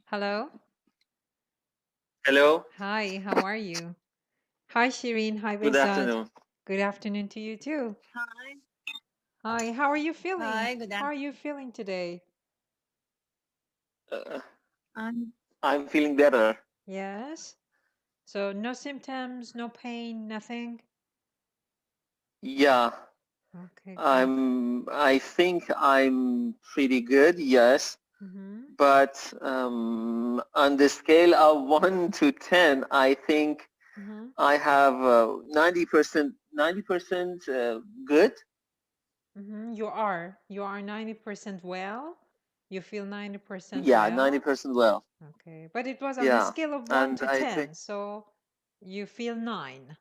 Hello. Hello, Hi, how are you? Hi, Shireen. Hi, good Behzad. afternoon. Good afternoon to you too. Hi. Hi, how are you feeling? Hi, good How are you feeling today? Uh, afternoon. I'm feeling better. Yes. So no symptoms, no pain, nothing? Yeah, Okay, good. I think I'm pretty good, yes. Mm-hmm. But on the scale of 1 to 10, I think Mm-hmm. I have 90% good. Mm-hmm. You are 90% well. You feel 90% Yeah, well. 90% well. Okay. But it was on a Yeah, scale of 1 and to I think, 10, so you feel 9.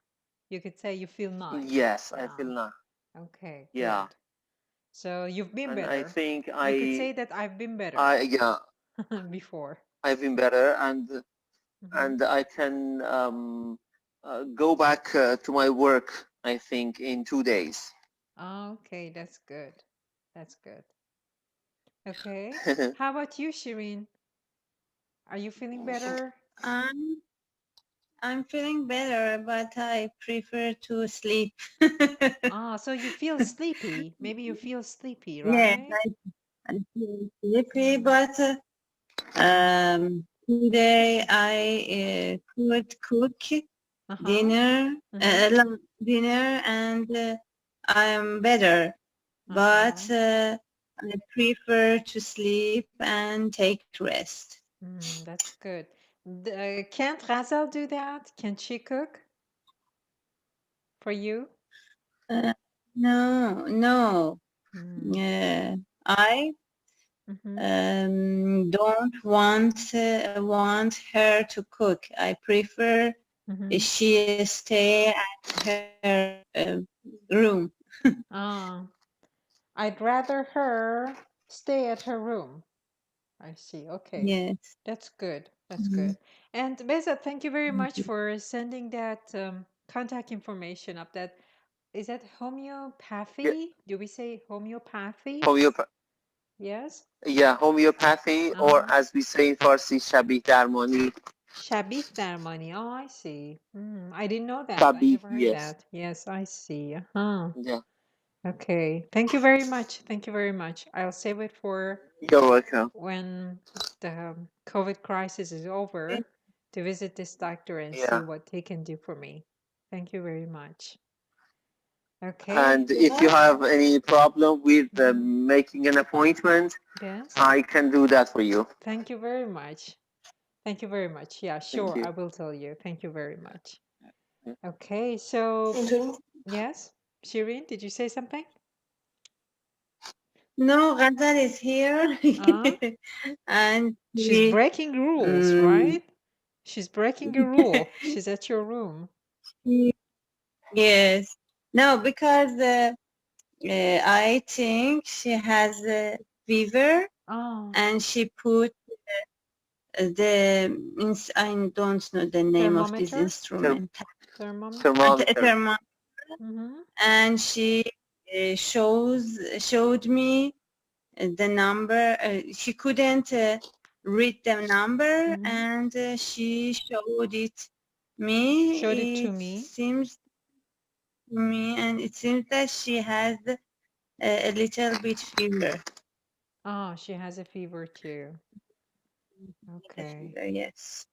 You could say you feel 9. yes, I Yeah. feel now. Okay, Yeah, good. So you've been and I better. think You could say that I've been better yeah, before. I've been better, Mm-hmm. and I can go back to my work, I think, in 2 days. Okay, that's good. That's good. Okay. How about you, Shireen? Are you feeling better? I'm I'm feeling better, but I prefer to sleep. So you feel sleepy. Maybe you feel sleepy, Yes, right? I feel sleepy, Mm. but today I could cook Uh-huh. dinner, Mm-hmm. dinner, and I'm better. But Uh-huh. I prefer to sleep and take rest. That's good. Can't Ghazal do that? Can she cook for you? Uh, no, no. Mm. I Mm-hmm. don't want her to cook. I prefer Mm-hmm. she stay at her room. Ah. I'd rather her stay at her room. I see. Okay. Yes. That's good. That's Mhm. good. And Beza, thank you very much for sending that contact information up. That is that Yeah, homeopathy? Do we say homeopathy? homeopa- Yes. yeah, homeopathy, or Uh-huh. as we say in Farsi, shabih darmani. Shabih Darmani. Oh, I see. I didn't know that. I Shabih, never heard yes. that. Yes, I see. Uh-huh. Yeah, Okay. Thank you very much. Thank you very much. I'll save it for you're welcome. when the COVID crisis is over to visit this doctor and see Yeah, what he can do for me. Thank you very much. Okay. and if you have any problem with Mhm. making an appointment, Yes. I can do that for you. Thank you very much. Thank you very much. Yeah, Thank sure. you. I will tell you. Thank you very much. Okay. So, yes. Shireen, did you say something? No, Ghazal is here, Uh, and she's breaking rules, um, right? She's breaking a rule. She's at your room. she- yes. No, because I think she has a fever, Oh, and she put I don't know the name of this thermometer? Therm- instrument. Thermometer? thermometer. Mm-hmm. And she showed me the number. She couldn't read the number, Mm-hmm. and she showed it Showed it me. to It me. seems to me, and it seems that she has a little bit fever. Oh, she has a fever too. A Okay. fever, yes.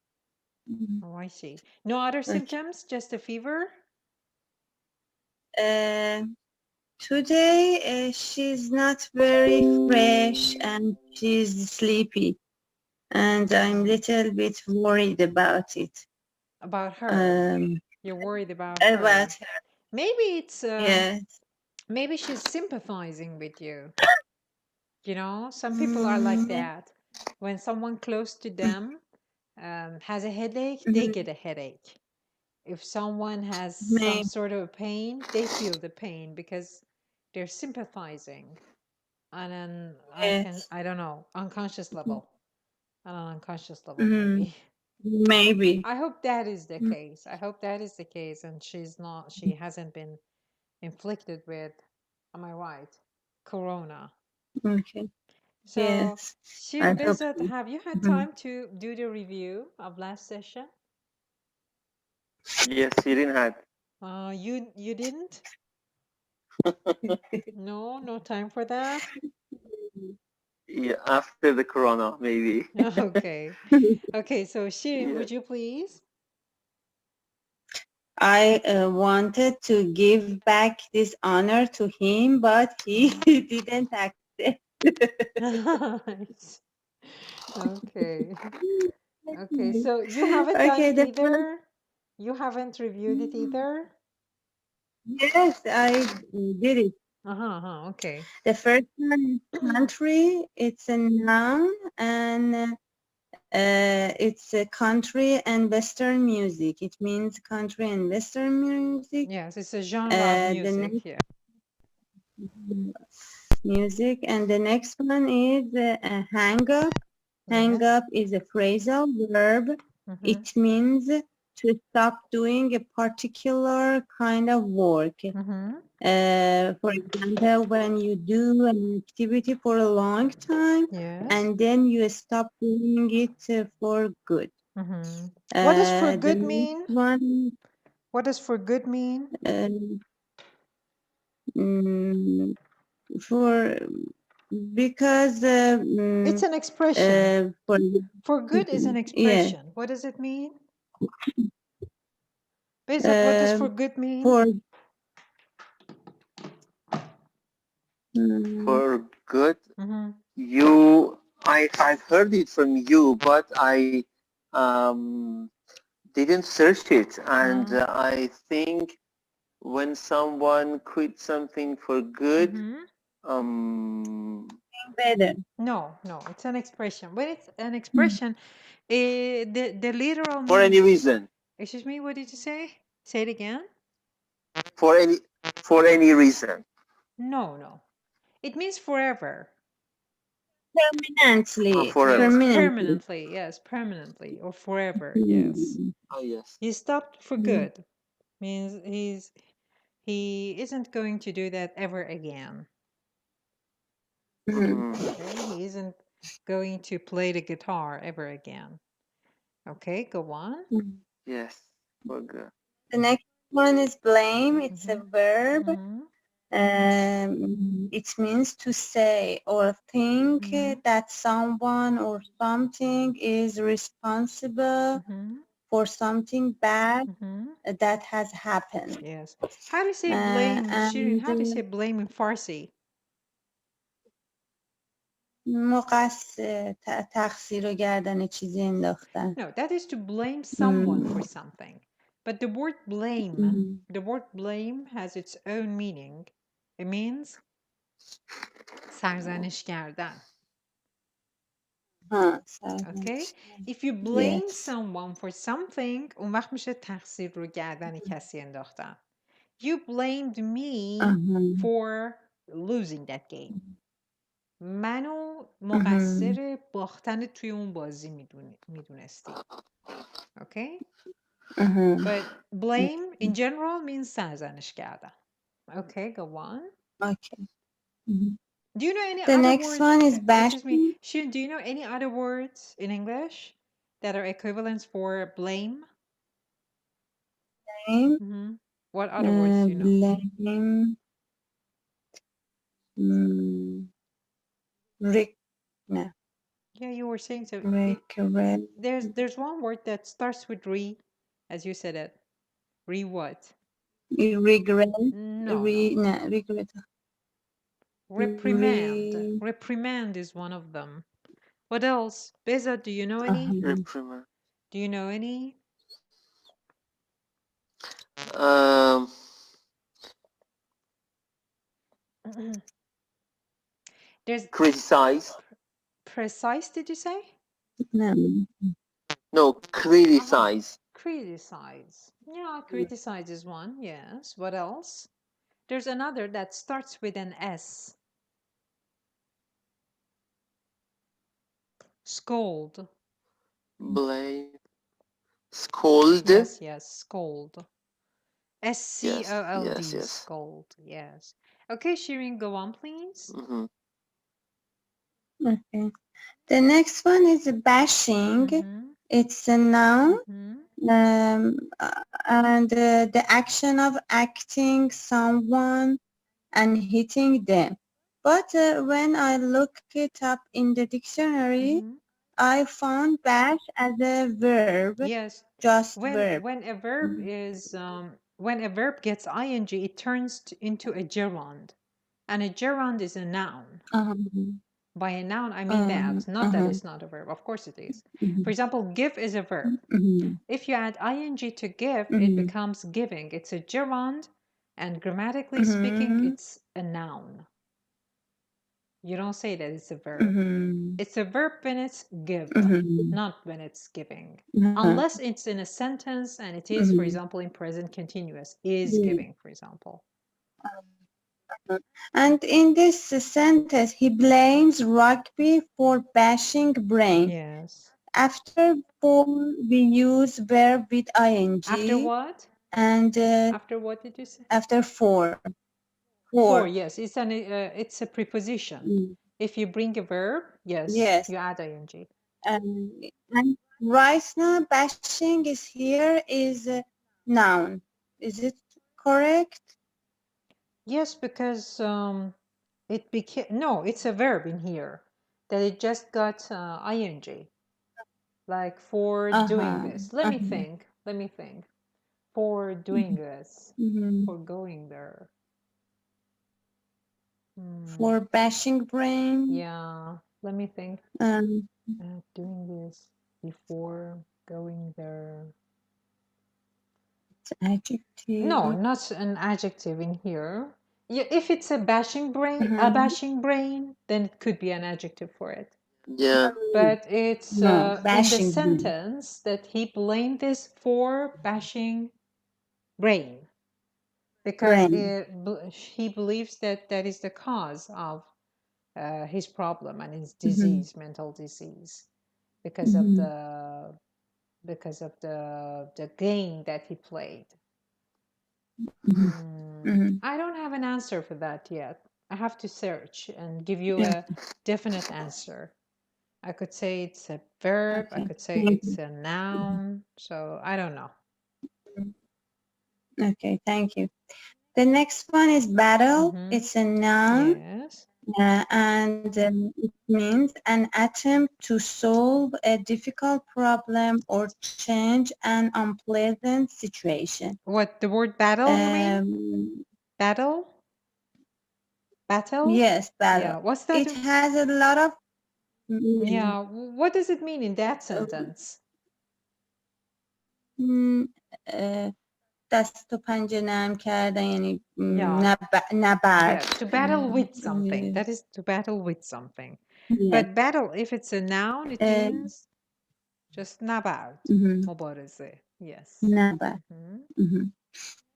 Mhm. Oh, I see. No other Okay. symptoms, just a fever? Uh, Today she's not very fresh and she's sleepy, and I'm Mm. little bit worried about it. About her. Um, You're worried about about her. her. Maybe it's Yes. maybe she's sympathizing with you. You know, some people are like Mm, that. When someone close to them has a headache, they mhm. get a headache. If someone has some Maybe. sort of pain, they feel the pain because they're sympathizing on an Yes. I don't know, unconscious level. On an unconscious level, Mhm. maybe. Maybe. I hope that is the Mm, case. I hope that is the case, and she hasn't been inflicted with, am I right? Corona. okay. So, Yes, I Shirin hope Bezat, so. have you had Mhm. time to do the review of last session? Yes, Shirin had. You didn't? No, no time for that? Yeah, after the corona, maybe. Okay. Okay, so Shirin, Yeah. would you please? I wanted to give back this honor to him, but he didn't accept. Nice. Okay. Okay, so you haven't done Okay, it the first, either? You haven't reviewed it either? yes, I did it. Okay. The first one is country. It's a noun, and it's a country and Western music. It means country and Western music. Yes, it's a genre of The music, next yeah. music, and the next one is hang up. Hang Yes. up is a phrasal verb. Mhm. It means to stop doing a particular kind of work. Mhm. For example, when you do an activity for a long time Yes. and then you stop doing it for good. Mhm. What does for The good next mean? one, What does for good mean? mm, for because It's an expression. for For good is an yeah, expression. What does it mean? Bezat, what does for good mean? for For good, Mhm. I've heard it from you, but I um, didn't search it, and I think when someone quit something for good, Mhm. better. No, it's an expression. When it's an expression, the literal for any meaning. reason, Excuse me, what did you say? Say it again. for any reason. No. It means forever. Permanently, Forever. Yes, permanently. permanently. Yes, permanently or forever. Yes. Oh yes. He stopped for good. Means he isn't going to do that ever again. Mhm. Okay, he isn't going to play the guitar ever again. Okay, go on. Yes, for good. The next one is blame. It's a Mhm. verb. Mhm. It means to say or think Mhm. that someone or something is responsible Mhm. for something bad Mhm. that has happened. Yes. How do you say blame, Shirin? How do you say And blame in Farsi? تقصیر و گردن چیزی انداختن. No, that is to blame someone for something. But the word blame has its own meaning. It means سرزنش کردن. Okay? If you blame Yes. someone for something, اون وقت میشه تقصیر رو گردن کسی انداختن. You blamed me for losing that game. منو مقصر باختن توی اون بازی میدونستی. Okay? But blame in general means سرزنش کردن. Okay, go on. Okay. Do you know any The other next words? one is Excuse me, bashing. Shirin, do you know any other words in English that are equivalents for blame? What other words do you know? Blame. No. Yeah, you were saying so. Regret. There's one word that starts with re, as you said it. Re what? Regret. No. No, regret. Reprimand. Reprimand is one of them. What else? Beza, do you know any? Reprimand. Do you know any? There's Criticize. precise, did you say? No, criticize. Criticize. Yeah, criticize is one, yes. What else? There's another that starts with an S. Scold. Blame. Scold. Yes, scold. S-C-O-L-D, Yes. scold, yes. Okay, Shirin, go on, please. Okay. The next one is bashing. It's a noun. And the action of acting someone and hitting them. But when I look it up in the dictionary, I found bash as a verb. Yes. Just verb. When a verb is when a verb gets ing, it turns into a gerund, and a gerund is a noun. By a noun, I mean that, not that it's not a verb. Of course it is. For example, give is a verb. If you add ing to give, it becomes giving. It's a gerund, and grammatically speaking, it's a noun. You don't say that it's a verb. It's a verb when it's give, not when it's giving. Unless it's in a sentence and it is, for example, in present continuous, is giving, for example. And in this sentence, he blames rugby for bashing brain. Yes. After for, we use verb with ing. After what? And after what did you say? After for. For, yes, it's a preposition. If you bring a verb, yes, you add ing. And right now, bashing is here is a noun. Is it correct? Yes, because it became, no, it's a verb in here that it just got ing, like for doing this. Let me think. For doing this, for going there. For bashing brain. Yeah, let me think. Doing this before going there. It's adjective. No, not an adjective in here. Yeah, if it's a bashing brain, then it could be an adjective for it. Yeah. But it's No, in the sentence that he blamed this for bashing brain, because he believes that that is the cause of his problem and his disease, mental disease, because of the game that he played. I don't have an answer for that yet. I have to search and give you a definite answer. I could say it's a verb. I could say it's a noun. So I don't know. Okay, thank you. The next one is battle. It's a noun. Yes. And it means an attempt to solve a difficult problem or change an unpleasant situation. What, the word battle, you mean? Battle? Battle? Yes, battle. Yeah. What's that? It has a lot of... Yeah. What does it mean in that sentence? دست و پنجه نرم کردن یعنی Yeah, to battle with something. That is to battle with something. But battle, if it's a noun, it means just نبرد. مبارزه. Yes. نبرد.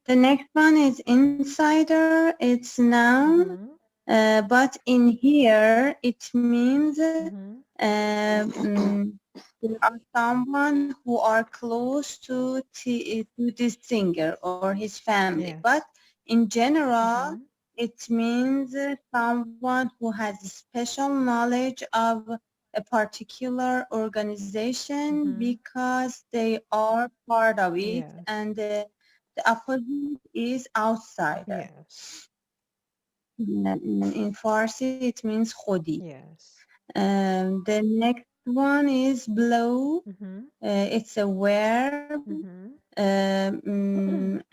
The next one is insider. It's noun. But in here, it means there are someone who are close to this singer or his family. Yes. But in general, it means someone who has special knowledge of a particular organization because they are part of it, and the opposite is outsider. Yes. In Farsi, it means khodi. Yes. The next one is blow. It's a verb, and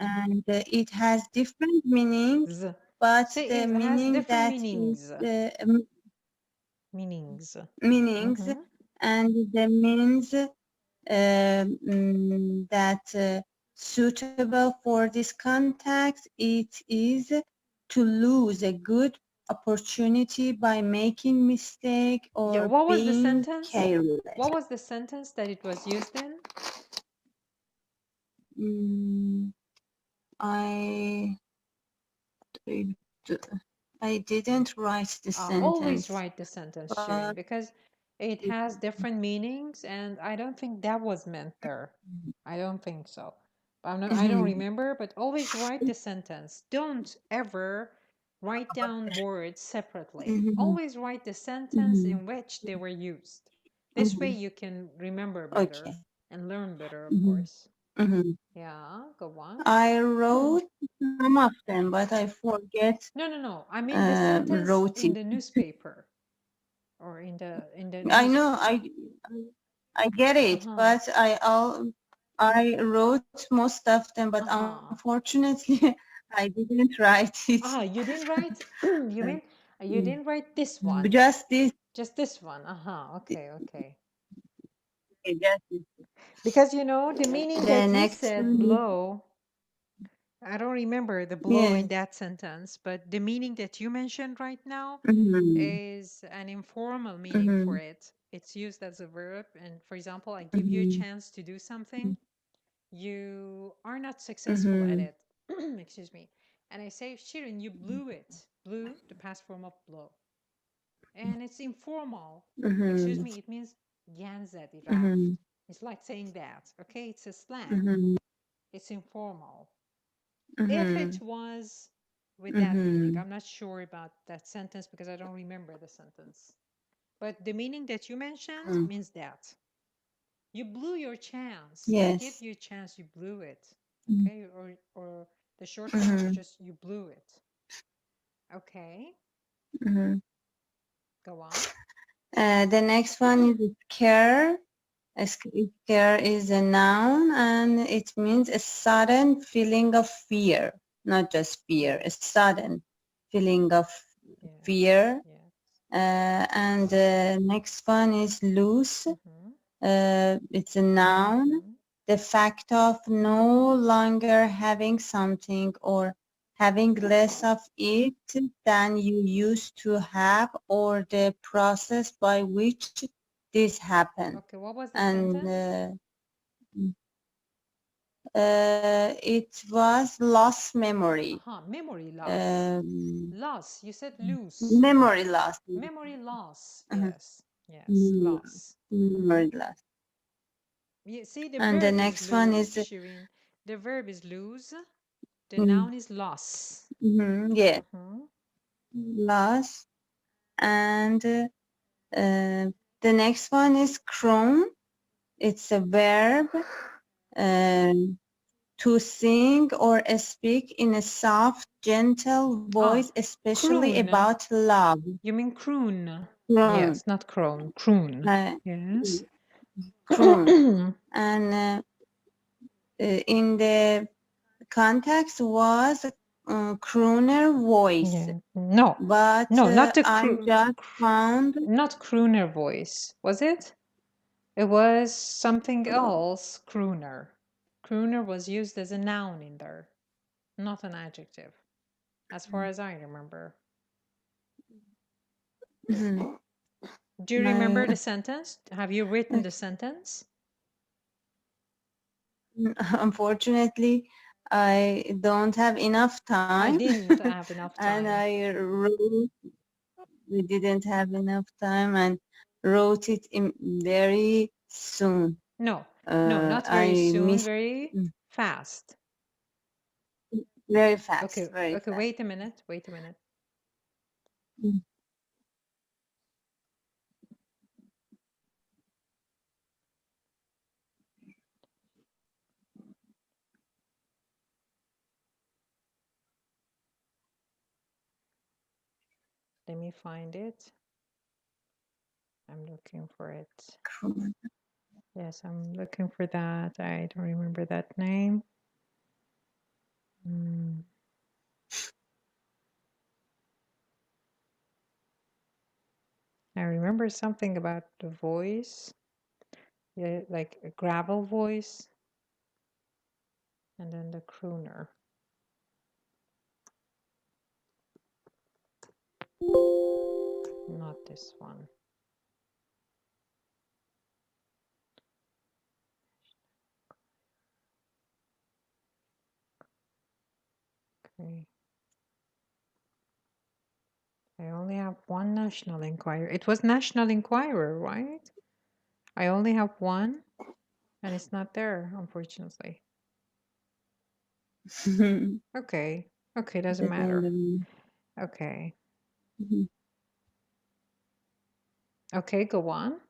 it has different meanings. But the meaning that meanings. Meanings, and the means that suitable for this context, it is to lose a good opportunity by making mistake or what was being the sentence? careless. What was the sentence that it was used in? I didn't write the sentence. Always write the sentence, Shireen, because it has different meanings, and I don't think that was meant there. I don't think so. I don't remember, but always write the sentence. Don't ever write down words separately. Mhm. Always write the sentence Mhm. in which they were used. This way Mhm. you can remember better Okay. and learn better, of Mhm. course. Mhm. Yeah, go on. I wrote some of them, but I forget No. I mean the sentence wrote in it. the newspaper or in the I news. know, I get it, but I wrote most of them, but unfortunately, I didn't write it. You didn't write. You mean you didn't write this one? Just this. Just this one. Okay. Okay, just this. Because you know the meaning The that you next said one. blow. I don't remember the blow in Yes. that sentence, but the meaning that you mentioned right now Mhm. is an informal meaning for it. It's used as a verb, and for example, I give you a chance to do something. You are not successful at it. Excuse me. And I say, Shirin, you blew it. Blew, the past form of blow. And it's informal. Excuse me, it means yanzadi raft. It's like saying that. Okay, it's a slang. It's informal. If it was with that meaning, I'm not sure about that sentence because I don't remember the sentence. But the meaning that you mentioned means that. You blew your chance. I Yes. gave you a chance, you blew it. Okay, or the short form is just you blew it. Okay, go on. The next one is scare. Scare is a noun and it means a sudden feeling of fear, not just fear, a sudden feeling of fear. And the next one is loose. It's a noun. The fact of no longer having something or having less of it than you used to have, or the process by which this happened. Okay, what was the And sentence? it was lost memory. Memory loss. Loss. You said lose. Memory loss. Memory loss. Yes. Loss. Memory loss. You see, the And the verb next is one lose, is Shirin. The verb is lose. The noun is loss. yeah, loss. And the next one is croon. It's a verb to sing or speak in a soft, gentle voice, especially croon. about love. You mean croon? Croon. Yes, not crone. Croon. Yes. Croon. And in the context was crooner voice. Yeah. No, but not the I just found not crooner voice, was it? It was something else. Crooner. Crooner was used as a noun in there, not an adjective, as far as I remember. Do you remember the sentence? Have you written the sentence? Unfortunately, I don't have enough time. I didn't have enough time. And we didn't have enough time and wrote it in very soon. No, not very soon, very fast. Very fast. Okay, very okay, fast. wait a minute. Let me find it. I'm looking for it. Yes, I'm looking for that. I don't remember that name. I remember something about the voice. Yeah, like a gravel voice. And then the crooner. Not this one. Okay. I only have one National Enquirer. It was National Enquirer, right? I only have one, and it's not there, unfortunately. Okay, doesn't matter. Okay. Mhm. Okay, go on.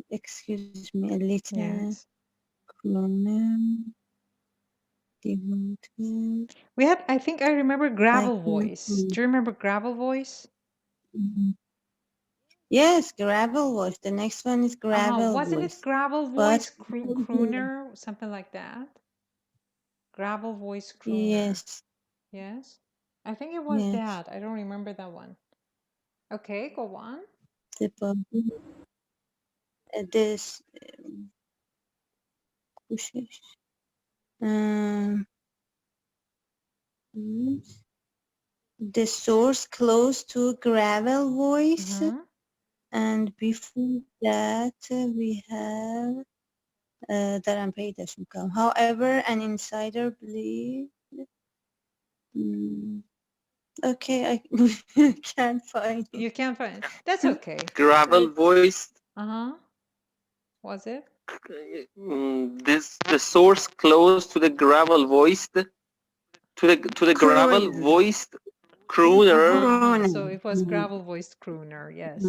Excuse me, a little Yes. devoted. We had, I think I remember gravel voice. Do you remember gravel voice? Yes, gravel voice. The next one is gravel Wasn't it voice. gravel But voice crooner? Something like that? Gravel voice crooner. yes, Yes? I think it was yes. that. I don't remember that one. Okay, go on. The body, this the source close to gravel voice, and before that we have دارم پیداش میکنم. However, an insider believed. Okay, I can't find it. You can't find it. That's okay. Gravel voice. Was it? The source close to the gravel voiced to the gravel voiced crooner. So it was gravel voiced crooner. Yes.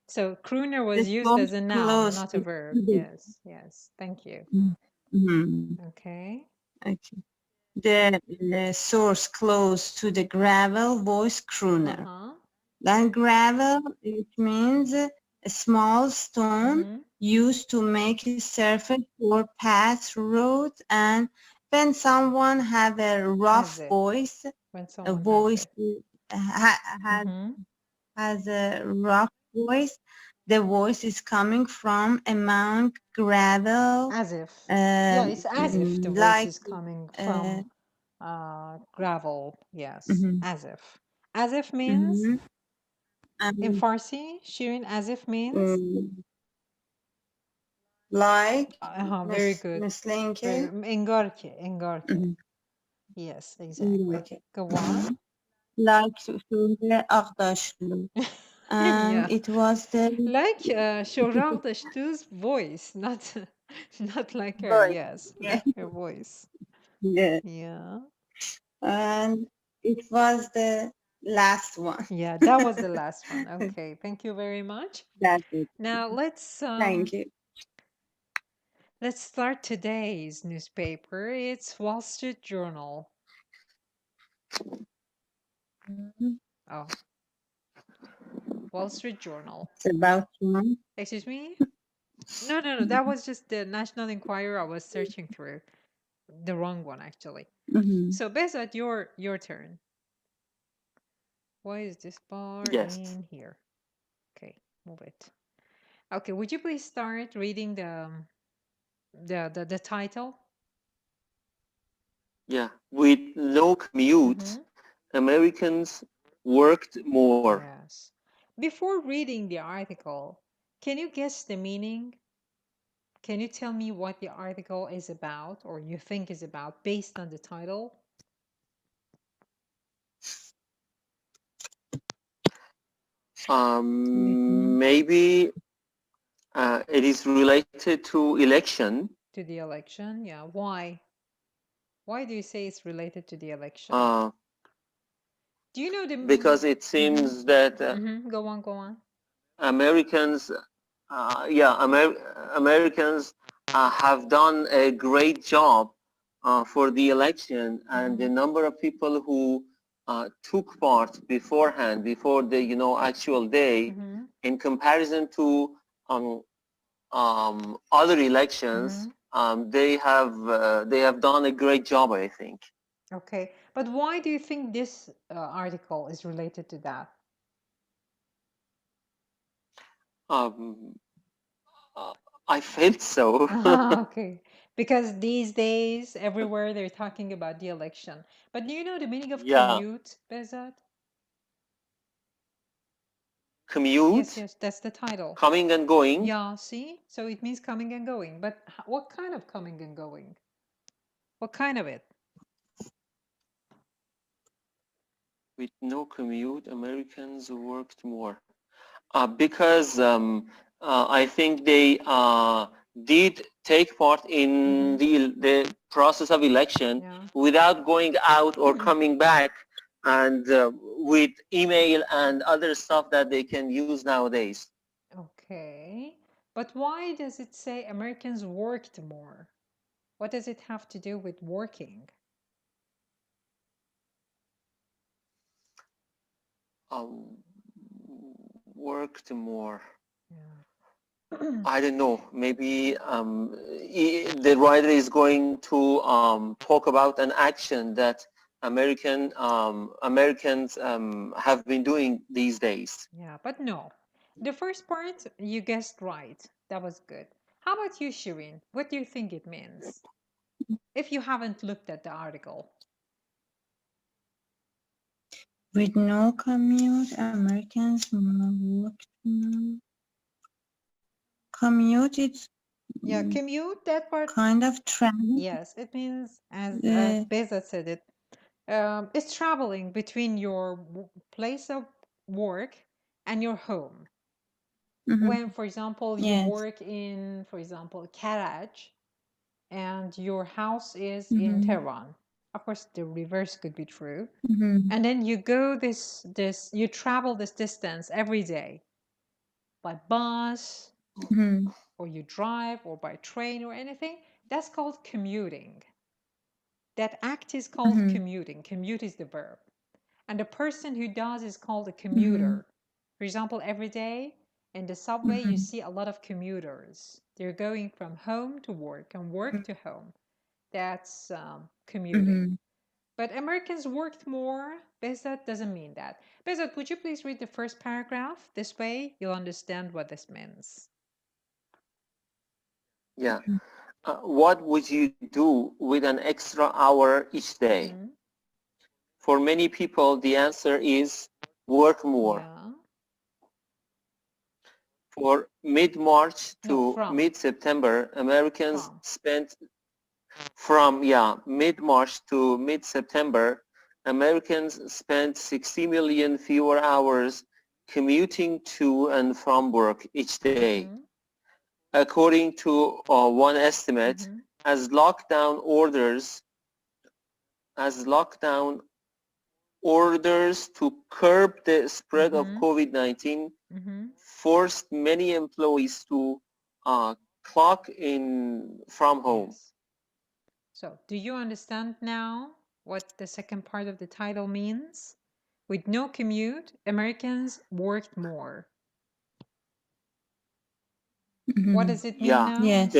So crooner was The used as a source noun, close not a to verb. the- Yes. Yes. Thank you. Okay. Okay. The source close to the gravel voice crooner. Then gravel, it means a small stone used to make a surface for path, road, and when someone have a rough voice, a voice has a rough voice, the voice is coming from among gravel. As if. Yeah, it's as if the voice like, is coming from gravel. Yes. As if. As if means in Farsi, Shirin, as if means like very good. مثل اینکه انگار که. Yes, exactly. Okay. Go on. Like شوره آغداشلو. And it was the like شورق داشتو's voice, not like her. voice. Yes, Yeah. like her voice. Yeah. Yeah. And it was the last one. Yeah, that was the last one. Okay, thank you very much. That's it. Now Thank you. Let's start today's newspaper. It's Wall Street Journal. Oh, Wall Street Journal. It's about one. Excuse me? No, that was just the National Enquirer I was searching through. The wrong one, actually. So, Behzad, your turn. Why is this bar in here? Okay, move it. Okay, would you please start reading the title? Yeah, with no commute, Americans worked more. Yes. Before reading the article, can you guess the meaning? Can you tell me what the article is about, or you think is about, based on the title? Maybe it is related to election. To the election, yeah. Why? Why do you say it's related to the election? Do you know the? Because it seems that Go on. Americans, Americans have done a great job for the election, and the number of people who took part beforehand, before the actual day, in comparison to other elections, they have done a great job, I think. Okay, but why do you think this article is related to that? I felt so. Okay, because these days everywhere they're talking about the election. But do you know the meaning of commute, Behzad? Commute? Yes, that's the title. Coming and going? Yeah, see? So it means coming and going. But what kind of coming and going? What kind of it? With no commute, Americans worked more. Because I think they did take part in process of election without going out or coming back, and with email and other stuff that they can use nowadays. Okay, but why does it say Americans worked more? What does it have to do with working? Worked more. Yeah. I don't know. Maybe the writer is going to talk about an action that Americans have been doing these days. Yeah, but no. The first part, you guessed right. That was good. How about you, Shireen? What do you think it means? If you haven't looked at the article. With no commute, Americans worked more. Commute, it's Yeah, commute, that part. kind of travel. Yes, it means, as Beza said it, it's traveling between your place of work and your home. When, for example, you work in, for example, Karaj, and your house is in Tehran. Of course, the reverse could be true. And then you go you travel this distance every day by bus, or you drive, or by train or anything. That's called commuting. That act is called commuting. Commute is the verb. And the person who does is called a commuter. For example, every day in the subway, you see a lot of commuters. They're going from home to work and work to home. That's commuting. But Americans worked more. Bezat doesn't mean that. Bezat, would you please read the first paragraph? This way you'll understand what this means. Yeah. What would you do with an extra hour each day? For many people, the answer is work more. Yeah. For mid-March to mid-September, Americans spent mid-March to mid-September, Americans spent 60 million fewer hours commuting to and from work each day. According to one estimate, as lockdown orders to curb the spread of COVID-19 forced many employees to clock in from home. Yes. So, do you understand now what the second part of the title means? With no commute, Americans worked more. What does it mean now? Yes.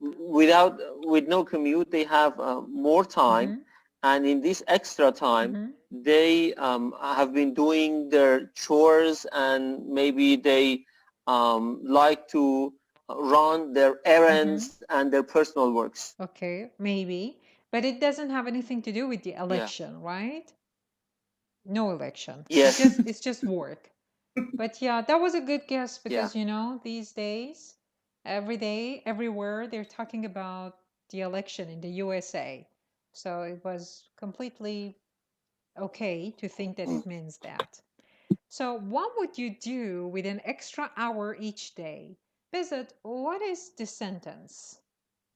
With no commute, they have more time, and in this extra time, they have been doing their chores, and maybe they like to run their errands and their personal works. Okay, maybe, but it doesn't have anything to do with the election, right? No election. Yes. It's just work. But yeah, that was a good guess because, you know, these days, every day, everywhere, they're talking about the election in the USA. So it was completely okay to think that it means that. So what would you do with an extra hour each day? Visit, what is the sentence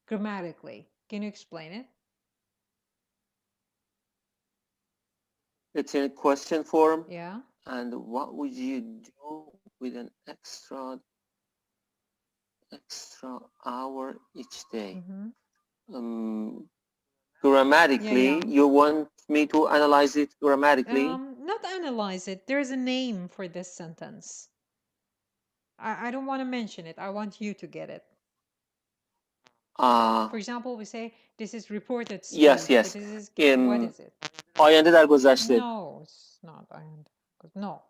grammatically? Can you explain it? It's in question form. Yeah. And what would you do with an extra hour each day? Grammatically, you want me to analyze it grammatically? Not analyze it. There's a name for this sentence. I don't want to mention it. I want you to get it. For example, we say this is reported speech. Yes. But this is, what is it? آینده در گذشته. No, it's not آینده. No.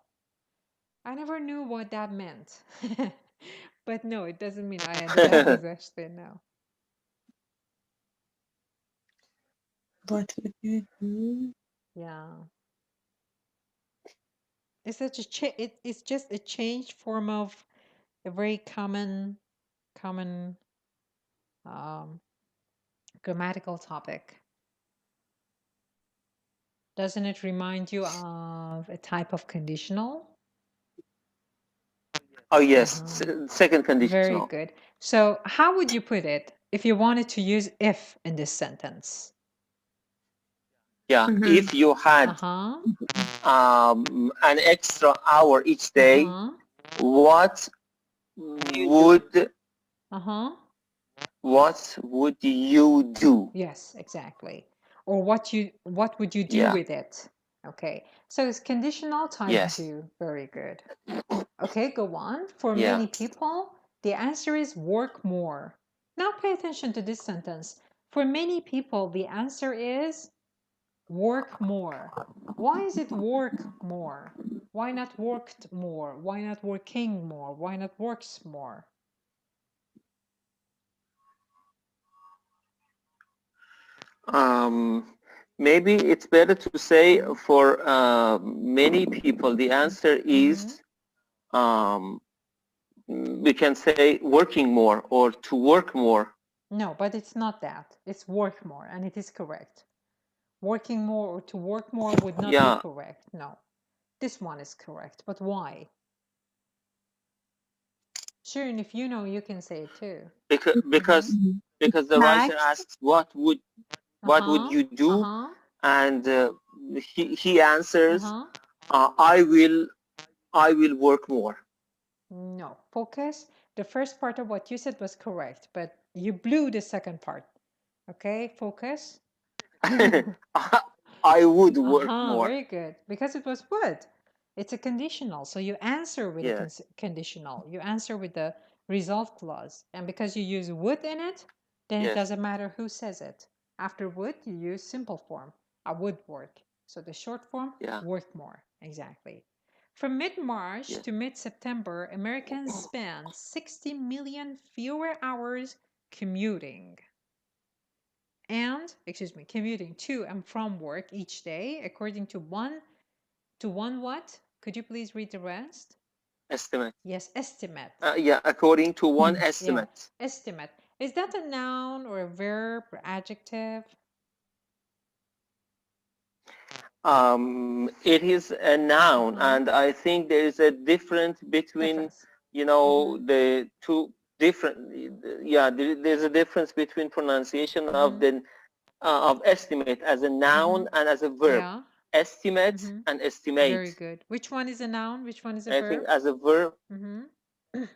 I never knew what that meant. But no, it doesn't mean آینده در گذشته. No. What would you do? Yeah. It's it's just a changed form of a very common grammatical topic. Doesn't it remind you of a type of conditional? Oh yes, second conditional. Very good. So how would you put it? if you wanted to use if in this sentence. Yeah, if you had an extra hour each day, what would you do? Yes, exactly. Or what would you do with it? Okay, so it's conditional type do. Very good. Okay, go on. For many people, the answer is work more. Now pay attention to this sentence. For many people, the answer is work more. Why is it work more? Why not worked more? Why not working more? Why not works more? Maybe it's better to say for many people the answer is we can say working more or to work more. No, but it's not that. It's work more, and it is correct. Working more or to work more would not be correct. No, this one is correct. But why? Sure, and if you know, you can say it too. Because the writer asks what would you do, and he answers I will work more. No, focus. The first part of what you said was correct, but you blew the second part. Okay, focus. I would work more. Very good, because it was would. It's a conditional, so you answer with a conditional. You answer with the result clause, and because you use would in it, then it doesn't matter who says it. After would, you use simple form. I would work. So the short form, work more. Exactly. From mid-March to mid-September, Americans spend 60 million fewer hours commuting. Commuting to and from work each day, according to one what? Could you please read the rest? Estimate. Yes, estimate. According to one estimate. Estimate. Is that a noun or a verb or adjective? It is a noun, and I think there is a difference between, the two different. There's a difference between pronunciation of the of estimate as a noun and as a verb. Yeah. Estimate and estimate. Very good. Which one is a noun? Which one is a verb? I think as a verb,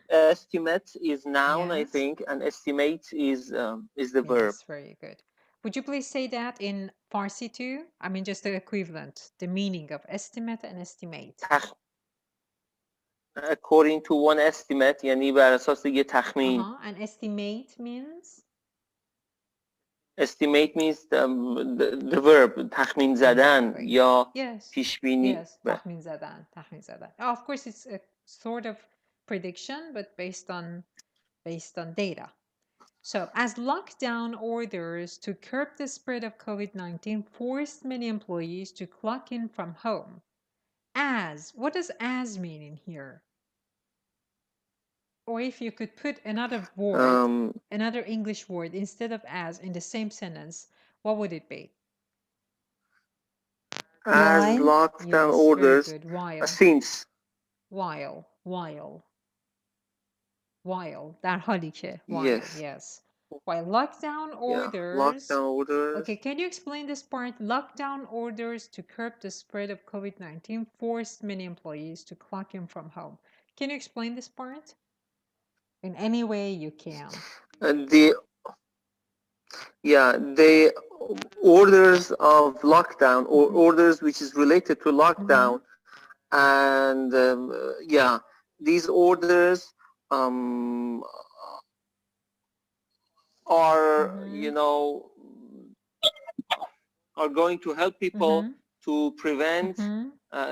estimate is noun, I think, and estimate is the verb. Yes, very good. Would you please say that in Farsi too? I mean, just the equivalent, the meaning of estimate and estimate. According to one estimate, یعنی بر اساس یه تخمین. And estimate means? Estimate means the verb تخمین زدن یا پیش بینی. Yes, تخمین زدن. Of course, it's a sort of prediction, but based on data. So, as lockdown orders to curb the spread of COVID-19 forced many employees to clock in from home. What does as mean in here? Or if you could put another word, another English word instead of as in the same sentence, what would it be? As lockdown orders, since. While. در حالی که. While, yes. While lockdown orders. Okay, can you explain this part? Lockdown orders to curb the spread of COVID-19 forced many employees to clock in from home. Can you explain this part? In any way you can. The orders of lockdown or orders which is related to lockdown, and these orders are are going to help people to prevent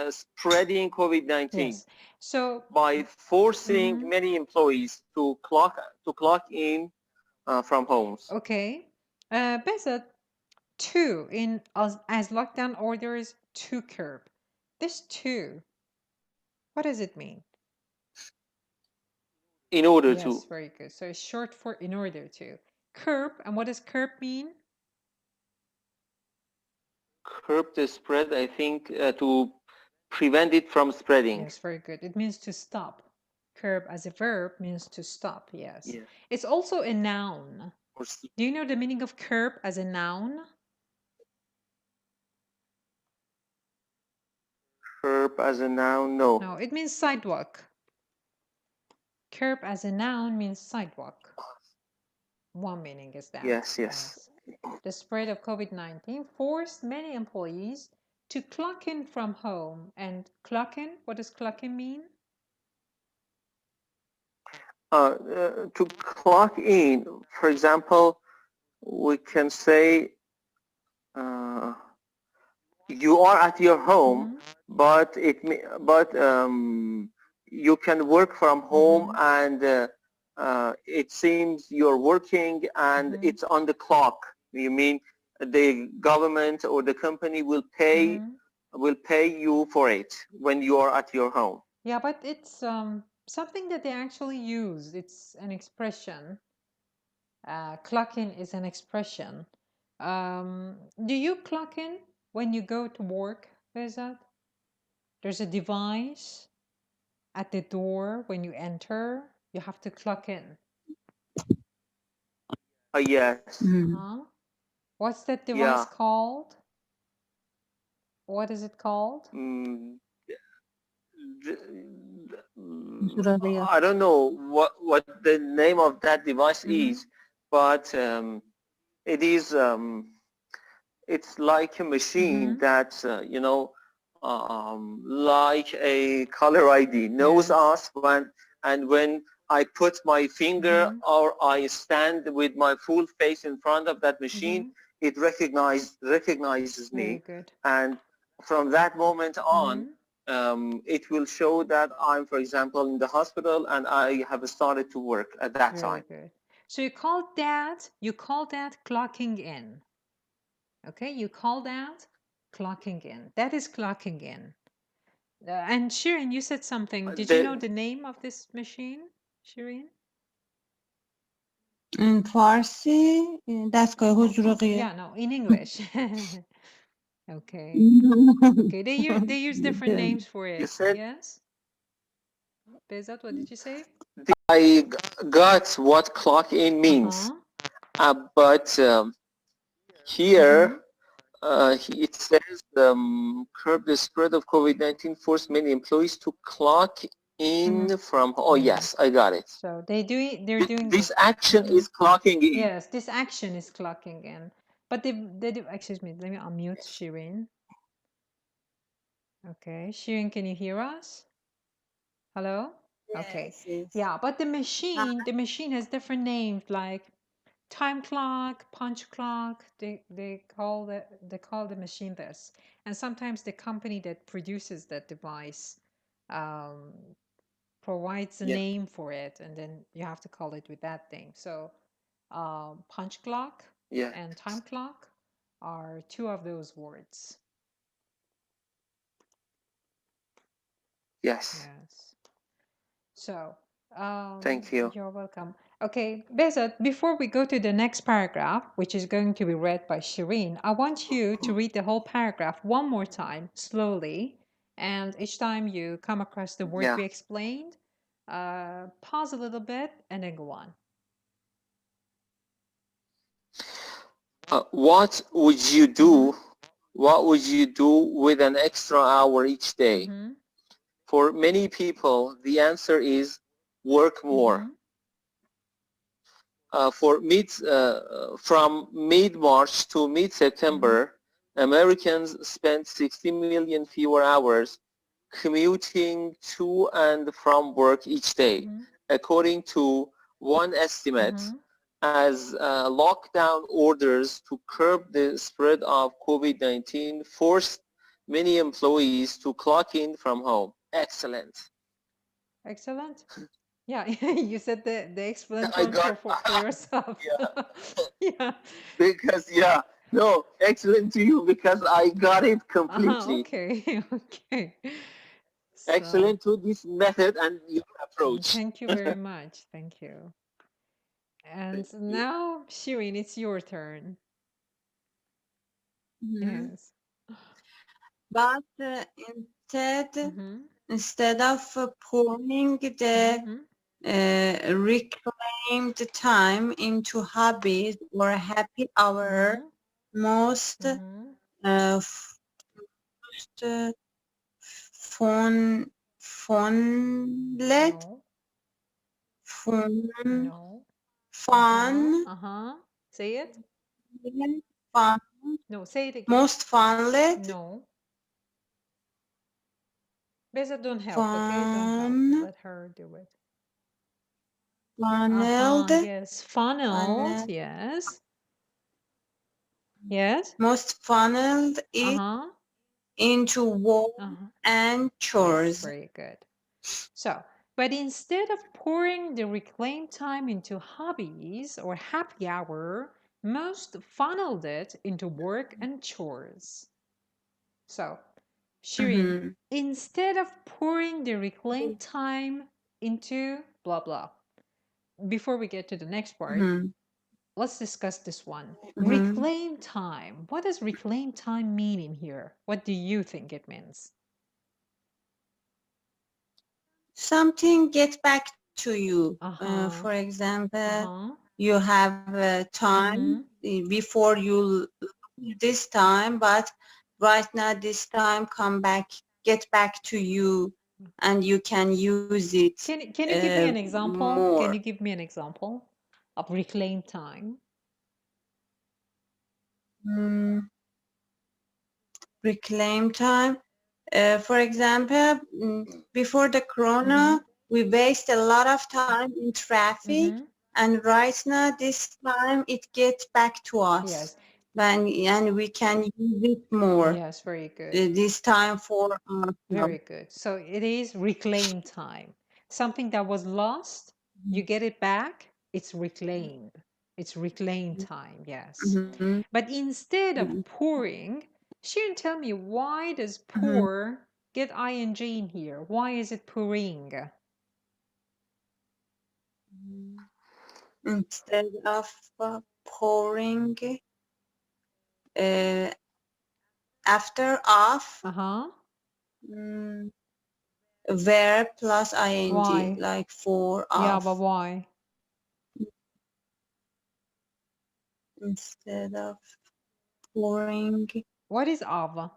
spreading COVID-19. Yes. So by forcing many employees to clock in from homes. Okay. Bezat, to in as lockdown orders to curb. This to, what does it mean? In order to. Yes, very good. So it's short for in order to. Curb, and what does curb mean? Curb the spread, I think, to prevent it from spreading. Yes, very good. It means to stop. Curb as a verb means to stop, yes. It's also a noun. Do you know the meaning of curb as a noun? Curb as a noun? No. No, it means sidewalk. Curb as a noun means sidewalk. One meaning is that. Yes. The spread of COVID-19 forced many employees to clock in from home. And clock in, what does clock in mean? To clock in, for example, we can say you are at your home, but you can work from home, and it seems you're working and it's on the clock. You mean the government or the company will pay you for it when you are at your home. Yeah, but it's something that they actually use. It's an expression. Clock in is an expression. Do you clock in when you go to work, Bezat? There's a device at the door when you enter. You have to clock in. Yes. What's that device called? What is it called? I don't know what the name of that device is, but it is it's like a machine that's like a caller ID, knows us when I put my finger or I stand with my full face in front of that machine, it recognizes me. Good. And from that moment on, it will show that I'm, for example, in the hospital and I have started to work at that time. Good. So you call that clocking in. Okay, you call that clocking in. That is clocking in. And Shirin, you said something. Did you know the name of this machine, Shirin? In Farsi, دستگاه حضور Yeah, no, in English. Okay. Okay, they use different names for it. You said, yes? Bezat, what did you say? I got what clock in means, but here it says curb the spread of COVID-19 forced many employees to clock in from. Oh yes, I got it. So they're doing this action is clocking in. Yes, this action is clocking in. But they do. Excuse me. Let me unmute Shirin. Okay, Shirin, can you hear us? Hello. Okay. Yes. Yeah, but the machine has different names like time clock, punch clock. They call the machine this, and sometimes the company that produces that device provides a name for it, and then you have to call it with that thing. So punch clock and time clock are two of those words. Yes. So thank you. You're welcome. Okay, Bezat, before we go to the next paragraph, which is going to be read by Shirin, I want you to read the whole paragraph one more time, slowly. And each time you come across the word we explained, pause a little bit and then go on. What would you do? What would you do with an extra hour each day? For many people, the answer is work more. From mid-March to mid-September, Americans spent 60 million fewer hours commuting to and from work each day, according to one estimate, as lockdown orders to curb the spread of COVID-19 forced many employees to clock in from home. Excellent. Excellent. Yeah, you said the excellent one for yourself. Yeah. Because no, excellent to you because I got it completely. Okay. Okay. Excellent to this method and your approach. Thank you very much. Thank you. And now, Shirin, it's your turn. Yes. But instead of pouring the reclaim the time into hobbies or a happy hour. Most fun funlet No. fun No. fun Say it. fun No, say it again. most funlet No. Beza, don't help, okay? Don't help. Let her do it. funneled Yes. Funneled. Yes. Yes. most funneled it into work and chores. Yes, very good. So, but instead of pouring the reclaimed time into hobbies or happy hour, most funneled it into work and chores. So, Shirin, instead of pouring the reclaimed time into blah blah, before we get to the next part, let's discuss this one. Reclaim time. What does reclaim time mean in here? What do you think it means? Something get back to you. For example, you have time before you this time, but right now this time get back to you, and you can use it. Can you give me an example? More. Can you give me an example of reclaim time? Reclaim time. For example, before the corona, we waste a lot of time in traffic, and right now this time it gets back to us. Yes. And we can use it more. Yes, very good. This time for very good. So it is reclaim time. Something that was lost, you get it back, it's reclaimed. It's reclaim time, yes. But instead of pouring, Sharon, tell me, why does pour get ing in here? Why is it pouring? Instead of pouring, after off, verb plus ing, Why? like for off. Yeah, but why? Instead of pouring. What is of?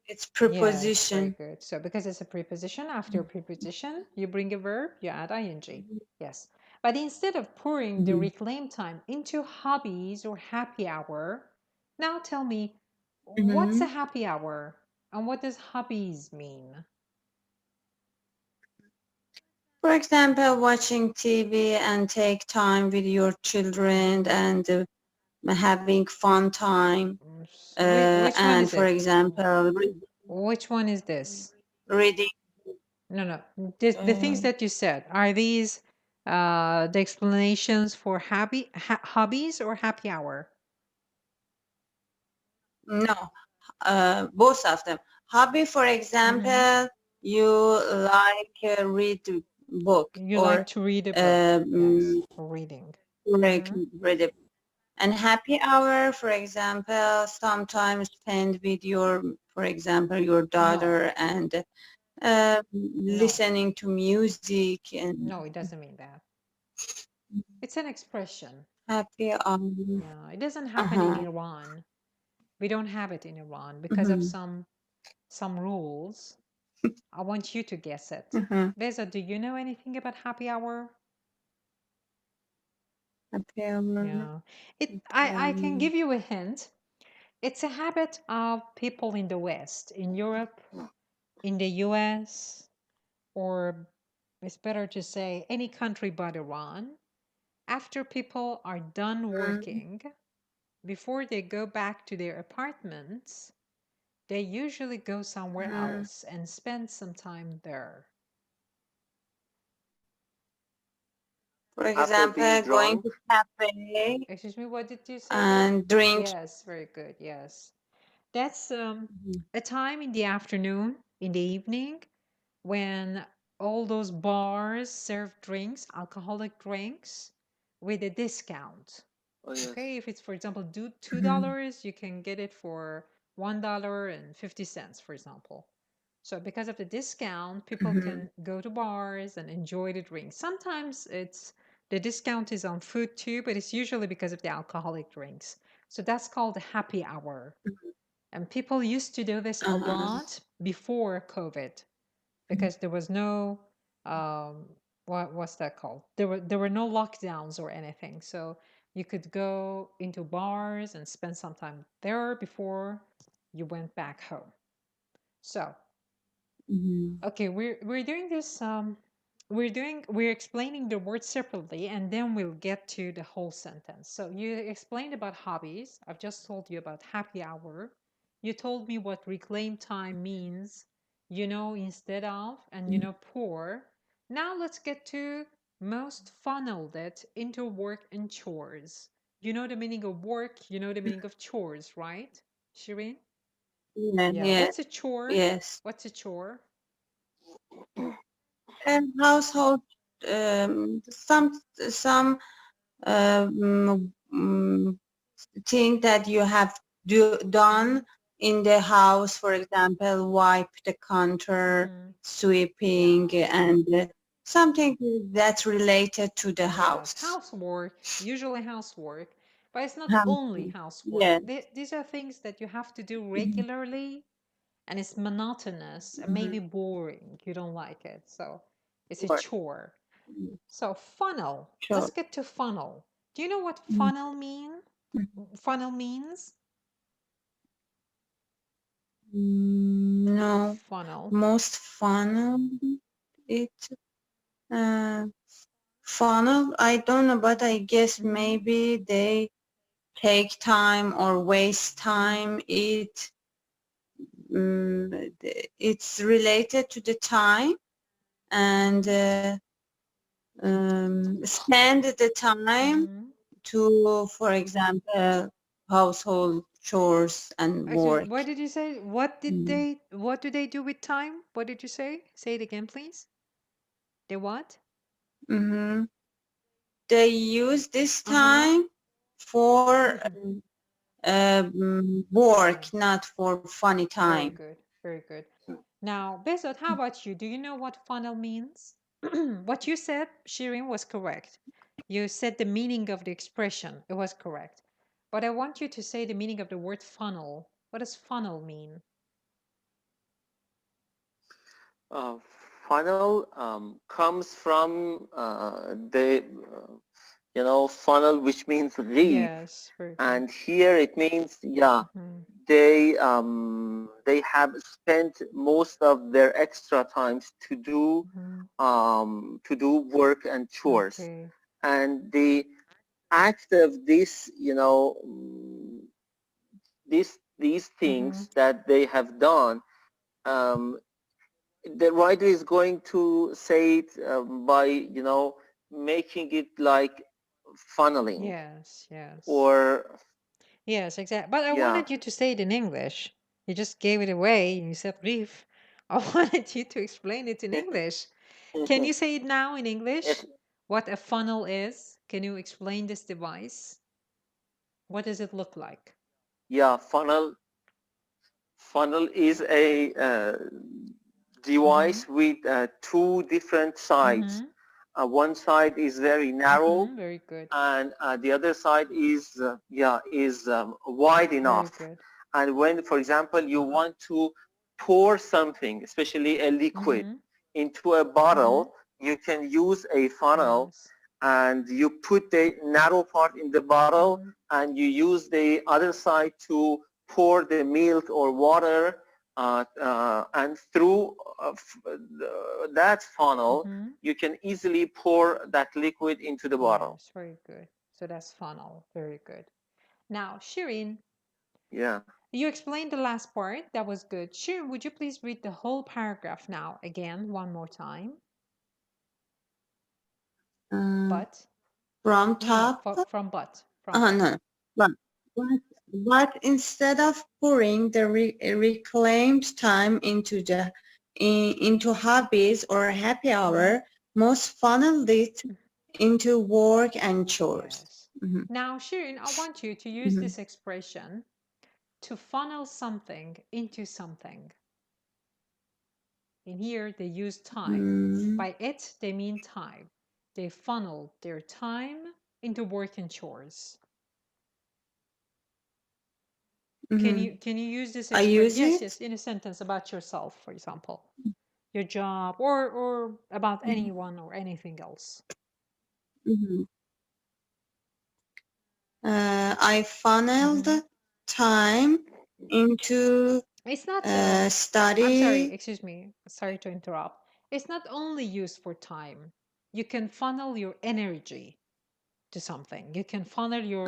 It's preposition. Yes, very good. So because it's a preposition, after a preposition, you bring a verb, you add ing. Yes. But instead of pouring the reclaim time into hobbies or happy hour, now tell me, what's a happy hour? And what does hobbies mean? For example, watching TV and take time with your children and having fun time. Which one and is for it? example, Which one is this? reading. No. The things that you said, are these the explanations for hobbies or happy hour? No, both of them. Hobby, for example, you like read book. You or like to read a book. Yes, reading. Like read a book. And happy hour, for example, sometimes spend with your, for example, your daughter and listening to music. And no, it doesn't mean that. It's an expression. Happy hour. Yeah, it doesn't happen in Iran. We don't have it in Iran because of some rules. I want you to guess it. Beza, do you know anything about happy hour? Happy hour. Yeah. I can give you a hint. It's a habit of people in the West, in Europe, in the US, or it's better to say any country but Iran. After people are done working, before they go back to their apartments, they usually go somewhere else and spend some time there. For example, going to cafe. Excuse me, what did you say? And drink. Yes, very good. Yes. That's a time in the afternoon, in the evening, when all those bars serve drinks, alcoholic drinks, with a discount. Okay, if it's, for example, $2, you can get it for $1.50, for example. So because of the discount, people can go to bars and enjoy the drinks. Sometimes the discount is on food too, but it's usually because of the alcoholic drinks. So that's called the happy hour. And people used to do this a lot before COVID because there was no what's that called? There were no lockdowns or anything. So you could go into bars and spend some time there before you went back home. So okay, we're doing this we're explaining the word separately and then we'll get to the whole sentence. So you explained about hobbies. I've just told you about happy hour. You told me what reclaim time means, instead of, and pour. Now let's get to most funneled it into work and chores. You know the meaning of work, you know the meaning of chores, right, Shireen? Yeah. What's a chore? Yes. What's a chore? And household, some thing that you have done in the house, for example, wipe the counter, sweeping, and something that's related to the house. Housework, usually housework, but it's not House- only housework. Yes. These are things that you have to do regularly, and it's monotonous and maybe boring. You don't like it, so it's a chore. So funnel. Sure. Let's get to funnel. Do you know what funnel Funnel means? No. Funnel. Most funnel, funnel, I don't know, but I guess maybe they take time or waste time. It's related to the time and spend the time to, for example, household chores and work. What did you say? What do they do with time? What did you say? Say it again, please. They what? They use this time for work, not for funny time. Very good. Very good. Now, Bezot, how about you? Do you know what funnel means? What you said, Shirin, was correct. You said the meaning of the expression. It was correct. But I want you to say the meaning of the word funnel. What does funnel mean? Funnel comes from the funnel, which means reed. Yes, very good. And here it means they have spent most of their extra times to do work and chores. Okay. And the act of this, these things that they have done, the writer is going to say it by making it like funneling. Yes, yes. Or yes, exactly. But I wanted you to say it in English. You just gave it away. You said Reef. I wanted you to explain it in English. Can you say it now in English? What a funnel is? Can you explain this device? What does it look like? Yeah, funnel is a device with two different sides. One side is very narrow, very good. And the other side is wide enough. Very good. And when, for example, you want to pour something, especially a liquid, into a bottle, you can use a funnel. Yes. And you put the narrow part in the bottle, and you use the other side to pour the milk or water, and through that funnel, you can easily pour that liquid into the bottle. Yes, very good. So that's funnel. Very good. Now, Shirin. Yeah. You explained the last part. That was good. Shirin, would you please read the whole paragraph now again, one more time? But from top. From but. No. But instead of pouring the reclaimed time into hobbies or happy hour, most funneled it into work and chores. Yes. Now, Shirin, I want you to use this expression to funnel something into something. In here, they use time. By it, they mean time. They funnel their time into work and chores. Can you use this I expression? use Yes, it? yes, in a sentence about yourself, for example, your job, or about anyone or anything else. I funneled time into It's not study. I'm sorry, excuse me. Sorry to interrupt. It's not only used for time. You can funnel your energy to something. You can funnel your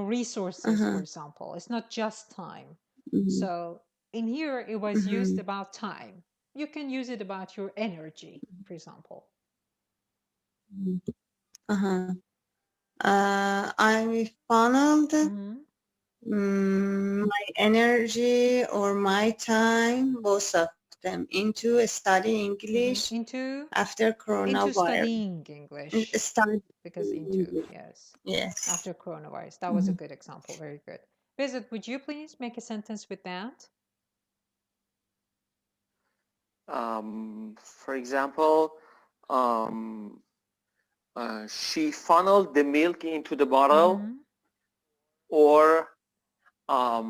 resources, for example. It's not just time. So in here, it was used about time. You can use it about your energy, for example. I funneled my energy or my time, both of them, into study English after coronavirus. Into studying English. Because into, yes. Yes. After coronavirus. That was a good example. Very good. Visit, would you please make a sentence with that? For example, she funneled the milk into the bottle, or I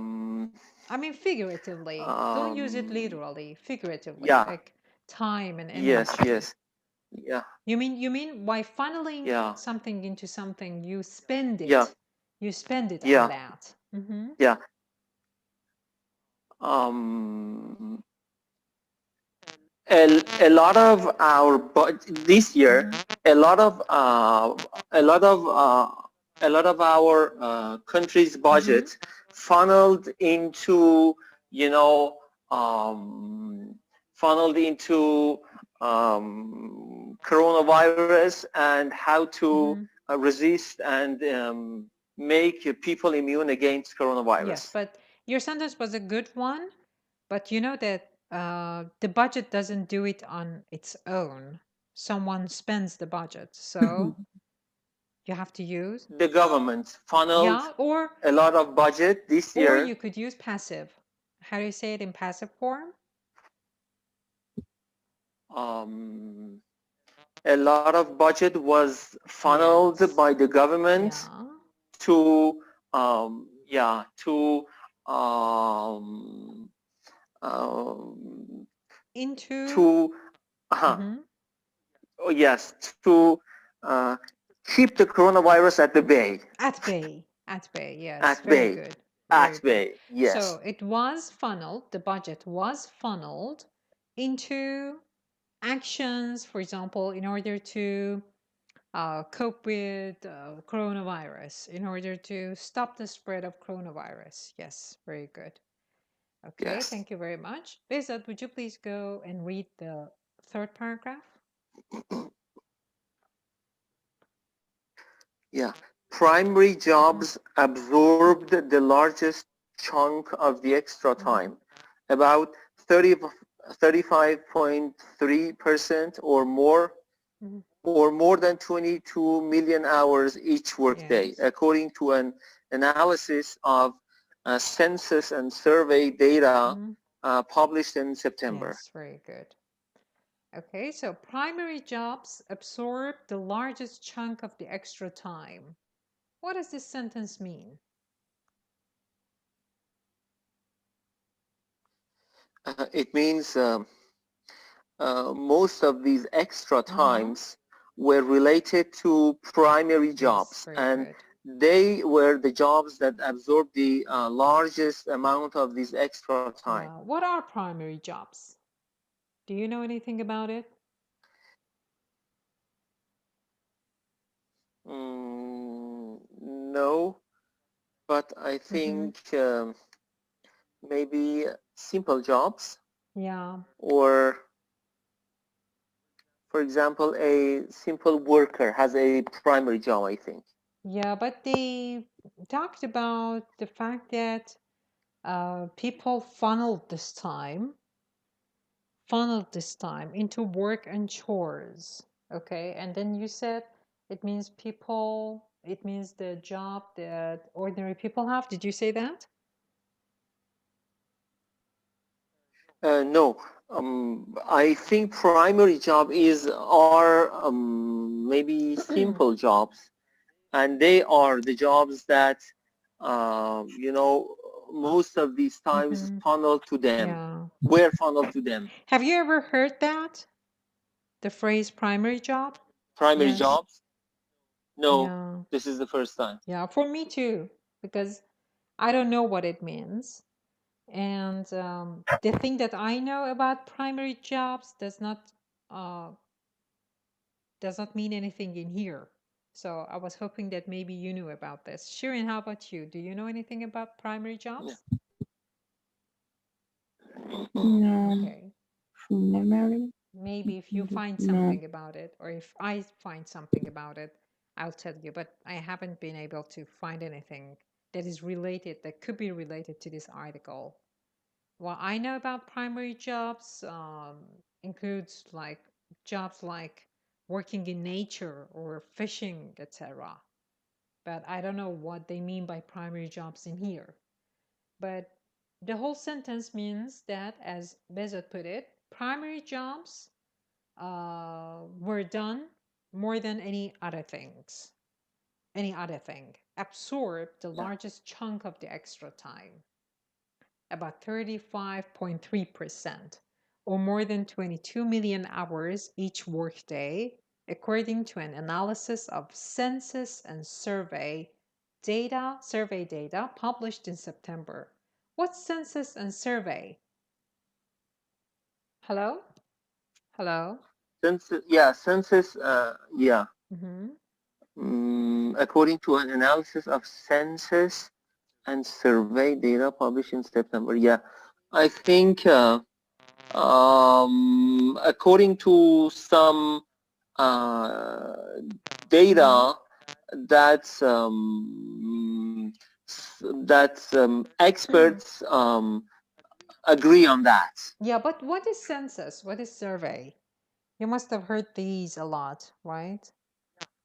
mean figuratively. Don't use it literally. Figuratively, yeah. like time and energy. Yes. Yeah. You mean by funneling something into something, you spend it. Yeah. You spend it Yeah. on that. Yeah. A lot of our this year, a lot of our country's budget funneled into coronavirus and how to resist and make people immune against coronavirus. Yes, but your sentence was a good one, but you know that the budget doesn't do it on its own. Someone spends the budget, so you have to use the government funneled or a lot of budget this year. Or you could use passive. How do you say it in passive form? A lot of budget was funneled by the government to keep the coronavirus at the bay. At bay, yes. At very bay. good. At bay, yes. So it was funneled, the budget was funneled into actions, for example, in order to cope with coronavirus, in order to stop the spread of coronavirus. Yes, very good. Okay, thank you very much. Bezat, would you please go and read the third paragraph? Yeah. Primary jobs absorbed the largest chunk of the extra time, about 35.3% or more, or more than 22 million hours each workday, according to an analysis of census and survey data published in September. Yes, very good. Okay, so primary jobs absorb the largest chunk of the extra time. What does this sentence mean? It means most of these extra times were related to primary jobs, and they were the jobs that absorbed the largest amount of this extra time. What are primary jobs? Do you know anything about it? No, but I think maybe simple jobs. Yeah. Or, for example, a simple worker has a primary job, I think. Yeah, but they talked about the fact that people funneled this time into work and chores. Okay, and then you said it means the job that ordinary people have. Did you say that? No, I think primary job are maybe simple jobs, and they are the jobs that you know, most of these times funnel to them. Yeah. Were funneled to them. Have you ever heard that? The phrase primary job? Primary Yes. jobs? No, Yeah. this is the first time. Yeah, for me too, because I don't know what it means. And the thing that I know about primary jobs does not mean anything in here. So I was hoping that maybe you knew about this. Shirin, how about you? Do you know anything about primary jobs? No, Okay. primary. Maybe if you find No. something about it, or if I find something about it, I'll tell you. But I haven't been able to find anything that is related, that could be related to this article. What I know about primary jobs includes like jobs like working in nature or fishing, etc. But I don't know what they mean by primary jobs in here. But the whole sentence means that, as Bezot put it, primary jobs were done more than any other thing, absorbed the largest chunk of the extra time, about 35.3%, or more than 22 million hours each workday, according to an analysis of census and survey data published in September. What's census and survey? Hello? Hello? Census, yeah. According to an analysis of census and survey data published in September. Yeah, I think according to some data that experts agree on that. Yeah, but what is census? What is survey? You must have heard these a lot, right?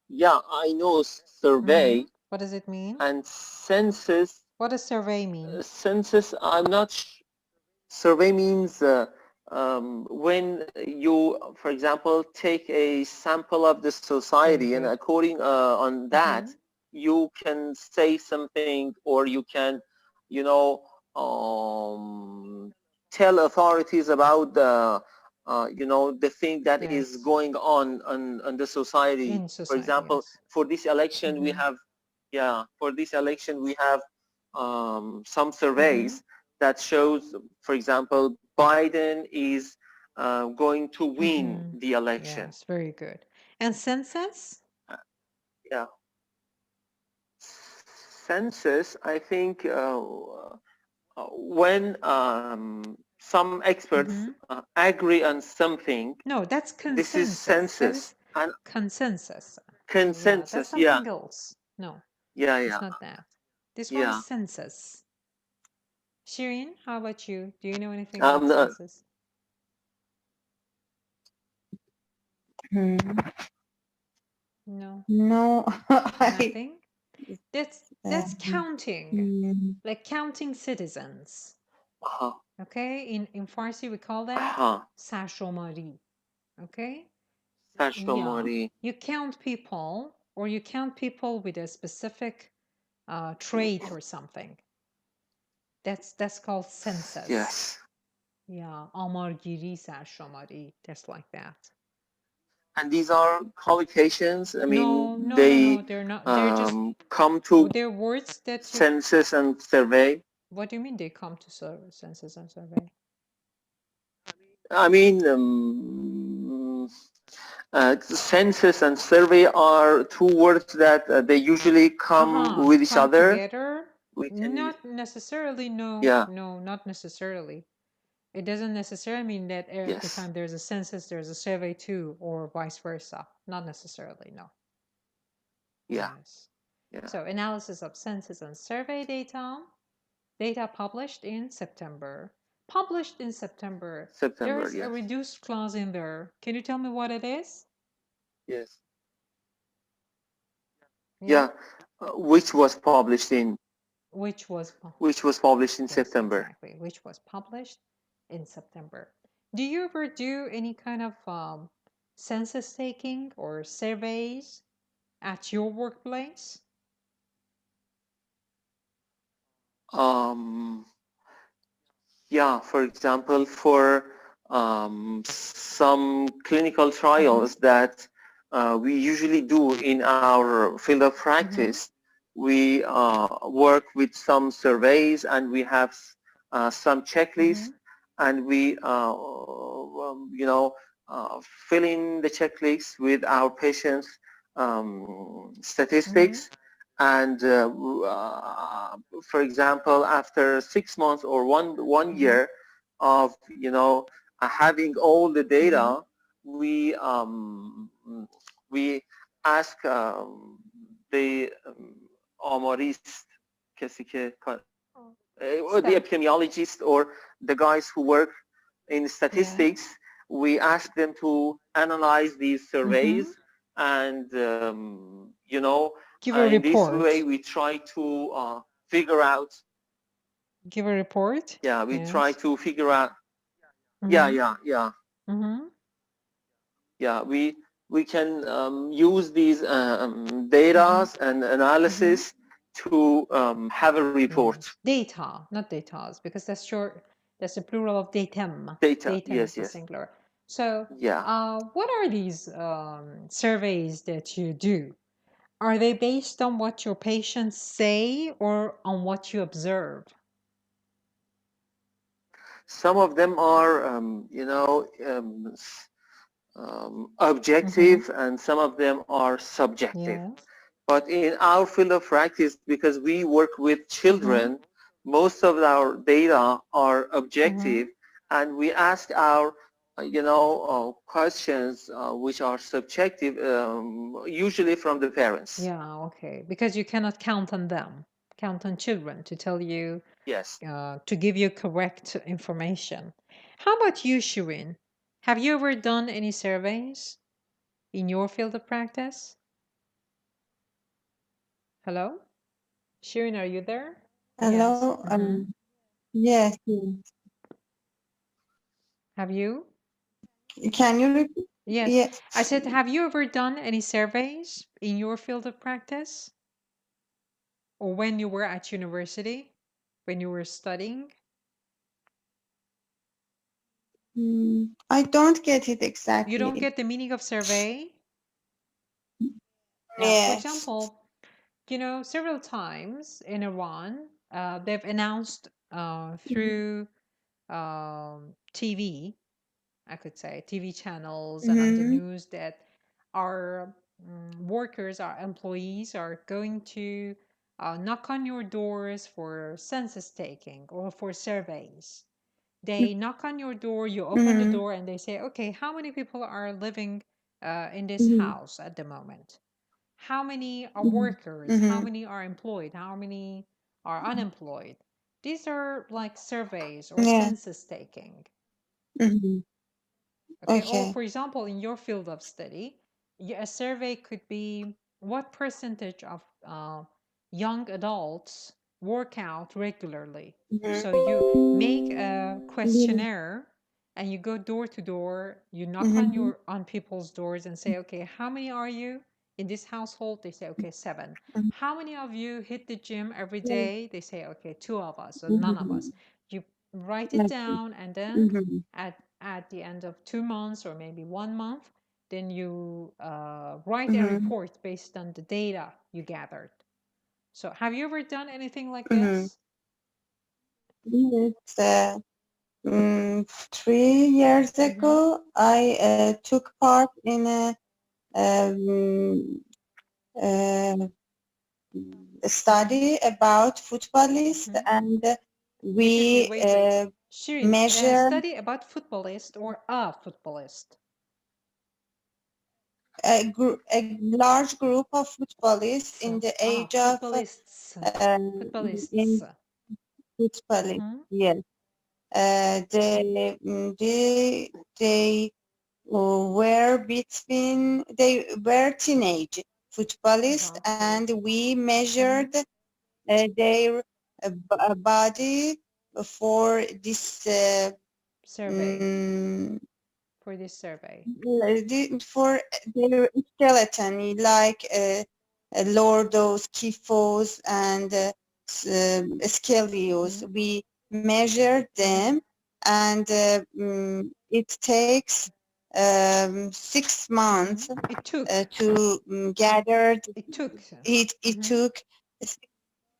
Yeah, I know survey. What does it mean? And census. What does survey mean? Census, I'm not. Survey means when you, for example, take a sample of the society, and according on that, you can say something, or you can, you know, tell authorities about the, you know, the thing that is going on the society. For example, for this election, we have, for this election we have some surveys that shows, for example, Biden is going to win the election. Yes, very good. And census? Yeah. Census, I think when some experts agree on something. No, that's consensus. This is census. And consensus. Consensus, that's something else. No. Yeah, it's not that. This one is census. Shirin, how about you? Do you know anything about census? No. No. Nothing? That's counting. Like counting citizens. Okay? In Farsi we call that sarshomari. Okay? Sarshomari. You count people, or you count people with a specific trait or something. That's called census. Yes. Yeah, amargiri, sarshomari, just like that. And these are collocations. I mean, no, they're not. They're just come to they're words that census and survey. What do you mean they come to census and survey? I mean, census and survey are two words that they usually come with each other. Together? Not necessarily. No, not necessarily. It doesn't necessarily mean that every time there's a census, there's a survey too, or vice versa. Not necessarily, no. Yes. So analysis of census and survey data published in September. Published in September. There's a reduced clause in there. Can you tell me what it is? Yes. Yeah. Which was published in. Which was published in September. Exactly. Which was published in September. Do you ever do any kind of census taking or surveys at your workplace? Yeah, for example, for some clinical trials that we usually do in our field of practice, we work with some surveys and we have some checklists, and we, fill in the checklist with our patients' statistics. And for example, after 6 months or one year of having all the data, we ask the آماریست کسی که or the epidemiologist or the guys who work in statistics, we ask them to analyze these surveys and give a in this report. way we try to figure out. Give a report. Yeah, we Yes. try to figure out. Yeah, we can use these data and analysis to have a report. Yes. Data, not datas, because that's short. That's the plural of datum. Data, Datum yes, is the yes. singular. So, Yeah. what are these surveys that you do? Are they based on what your patients say or on what you observe? Some of them are, objective, and some of them are subjective. Yes. But in our field of practice, because we work with children, most of our data are objective, and we ask our, questions which are subjective, usually from the parents. Yeah, okay. Because you cannot count on them, count on children to tell you, yes, to give you correct information. How about you, Shirin? Have you ever done any surveys in your field of practice? Hello? Shirin, are you there? Hello. Yes. Yes. Have you? Can you repeat? Yes. Yes. I said, have you ever done any surveys in your field of practice? Or when you were at university, when you were studying? I don't get it exactly. You don't get the meaning of survey? Yes. For example, several times in Iran, they've announced through TV, I could say, TV channels and on the news that our workers, our employees are going to knock on your doors for census taking or for surveys. They knock on your door, you open the door, and they say, okay, how many people are living in this house at the moment? How many are workers? How many are employed? How many are unemployed? These are like surveys or census taking. Okay. Or for example, in your field of study, a survey could be what percentage of young adults work out regularly. So you make a questionnaire and you go door to door, you knock on people's doors and say, okay, how many are you in this household? They say, okay, 7. How many of you hit the gym every day? They say, okay, 2 of us, or none of us. You write it down, and then at the end of 2 months or maybe 1 month, then you write a report based on the data you gathered. So have you ever done anything like this? Yes. 3 years ago, I took part in a study about footballists, and we measured study about footballist or a footballist. A large group of footballists in the age of footballists. Yes. They were teenage footballists, and we measured their body for this survey? mm, For this survey. For their skeleton, like lordos, kyphos, and scelios. We measured them, and it takes 6 months It took. to gather. It took. It took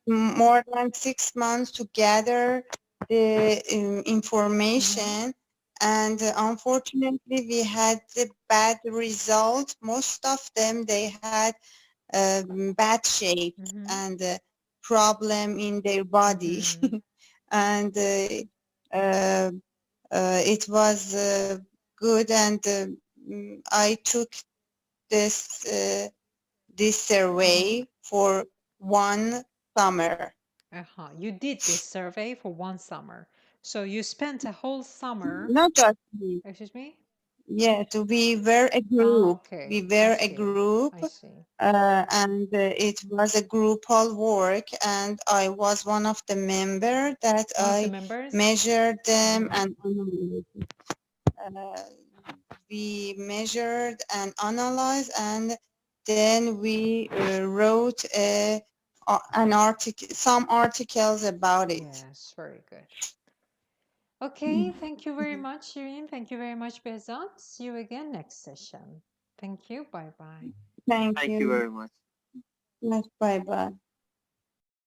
more than 6 months to gather the information, and unfortunately we had the bad result. Most of them, they had bad shape and problem in their body. And it was good, and I took this survey for 1 summer. You did this survey for 1 summer. So you spent a whole summer. Not just me. Excuse me? Yeah, so we were a group. Okay. We were a group, I see. and it was a groupal work, and I was one of the member that I measured them and we measured and analyzed, and then we wrote some articles about it. Yes, very good. Okay, thank you very much, Shirin. Thank you very much, Behzad. See you again next session. Thank you. Bye-bye. Thank Thank you you. very much. Yes, bye-bye.